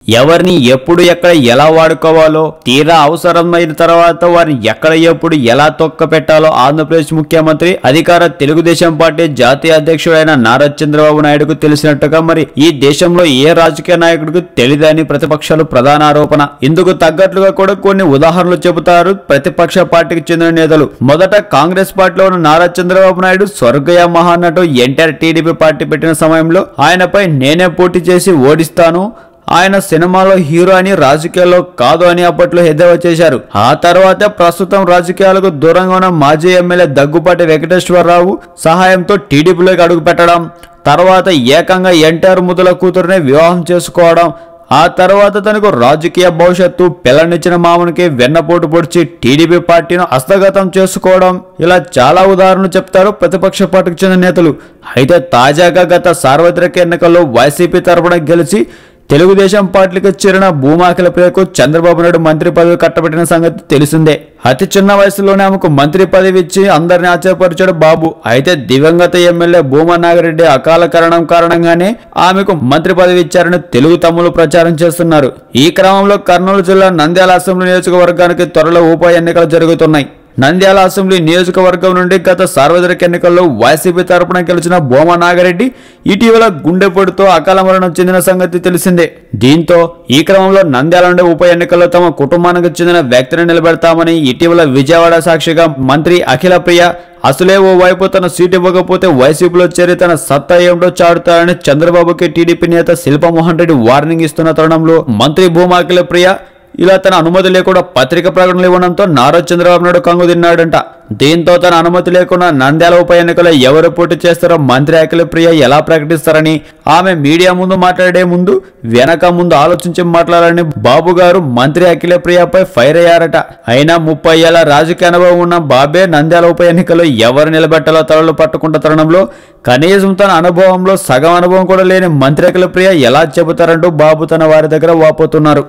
ఎవరిని ఎప్పుడు ఎక్కడ ఎలా వాడుకోవాలో, తీరా అవసరమైన తర్వాత వారిని ఎక్కడ ఎప్పుడు ఎలా తొక్క పెట్టాలో ఆంధ్రప్రదేశ్ ముఖ్యమంత్రి అధికార తెలుగుదేశం పార్టీ జాతీయ అధ్యక్షుడైన నారా చంద్రబాబు నాయుడుకు తెలిసినట్టుగా మరి ఈ దేశంలో ఏ రాజకీయ నాయకుడికి తెలియదని ప్రతిపక్షాలు ప్రధాన ఆరోపణ. ఇందుకు తగ్గట్లుగా కూడా కొన్ని ఉదాహరణలు చెబుతారు ప్రతిపక్ష పార్టీకి చెందిన నేతలు. మొదట కాంగ్రెస్ పార్టీలో ఉన్న నారా చంద్రబాబు నాయుడు స్వర్గీయ మహానటు ఎన్టీఆర్ టీడీపీ పార్టీ పెట్టిన సమయంలో ఆయనపై నేనే పోటీ చేసి ఓడిస్తాను, ఆయన సినిమాలో హీరో అని రాజకీయాల్లో కాదు అని అప్పట్లో ఎద్దేవా చేశారు. ఆ తర్వాత ప్రస్తుతం రాజకీయాలకు దూరంగా ఉన్న మాజీ ఎమ్మెల్యే దగ్గుపాటి వెంకటేశ్వరరావు సహాయంతో టీడీపీలోకి అడుగు పెట్టడం, తర్వాత ఏకంగా ఎన్టీఆర్ ముద్దుల కూతురునే వివాహం చేసుకోవడం, ఆ తర్వాత తనకు రాజకీయ భవిష్యత్తు పిల్లనిచ్చిన మామనికి వెన్నపోటు పొడిచి టీడీపీ పార్టీని హస్తగతం చేసుకోవడం, ఇలా చాలా ఉదాహరణలు చెప్తారు ప్రతిపక్ష పార్టీకి చెందిన నేతలు. అయితే తాజాగా గత సార్వత్రిక ఎన్నికల్లో వైసీపీ తరపున గెలిచి తెలుగుదేశం పార్టీకి చేరిన భూమా అఖిలప్రియకు చంద్రబాబు నాయుడు మంత్రి పదవి కట్టబెట్టిన సంగతి తెలిసిందే. అతి చిన్న వయసులోనే ఆమెకు మంత్రి పదవి ఇచ్చి అందరిని ఆశ్చర్యపరిచాడు బాబు. అయితే దివంగత ఎమ్మెల్యే భూమా నాగిరెడ్డి అకాల కారణంగానే ఆమెకు మంత్రి పదవి ఇచ్చారని తెలుగు తమ్ములు ప్రచారం చేస్తున్నారు. ఈ క్రమంలో కర్నూలు జిల్లా నంద్యాల అసెంబ్లీ నియోజకవర్గానికి త్వరలో ఉప ఎన్నికలు జరుగుతున్నాయి. నంద్యాల అసెంబ్లీ నియోజకవర్గం నుండి గత సార్వత్రిక ఎన్నికల్లో వైసీపీ తరపున గెలిచిన భూమా నాగిరెడ్డి ఇటీవల గుండెపోటుతో అకాల మరణం చెందిన సంగతి తెలిసిందే. దీంతో ఈ క్రమంలో నంద్యాల నుండి ఉప ఎన్నికల్లో తమ కుటుంబానికి చెందిన వ్యక్తిని నిలబెడతామని ఇటీవల విజయవాడ సాక్షిగా మంత్రి అఖిలప్రియ అసలే ఓ వైపు తన సీటు ఇవ్వకపోతే వైసీపీలో చేరి తన సత్తా ఏమిటో చాటుతారని చంద్రబాబుకి టీడీపీ నేత శిల్పమోహన్ రెడ్డి వార్నింగ్ ఇస్తున్న తరుణంలో మంత్రి భూమా అఖిలప్రియ ఇలా తన అనుమతి లేకుండా పత్రిక ప్రకటనలు ఇవ్వడంతో నారా చంద్రబాబు నాయుడు కంగు తిన్నాడంట. దీంతో తన అనుమతి లేకుండా నంద్యాల ఉప ఎన్నికలో ఎవరు పోటీ చేస్తారో మంత్రి అఖిలప్రియ ఎలా ప్రకటిస్తారని, ఆమె మీడియా ముందు మాట్లాడే ముందు వెనక ముందు ఆలోచించి మాట్లాడాలని బాబు గారు మంత్రి అఖిలప్రియపై ఫైర్ అయ్యారట. అయినా 30 ఏళ్ల రాజకీయ అనుభవం ఉన్న బాబే నంద్యాల ఉప ఎన్నికల్లో ఎవరు నిలబెట్టాలో తలలు పట్టుకుంటున్న తరుణంలో కనీసం తన అనుభవంలో సగం అనుభవం కూడా లేని మంత్రి అఖిలప్రియ ఎలా చెబుతారంటూ బాబు తన వారి దగ్గర వాపోతున్నారు.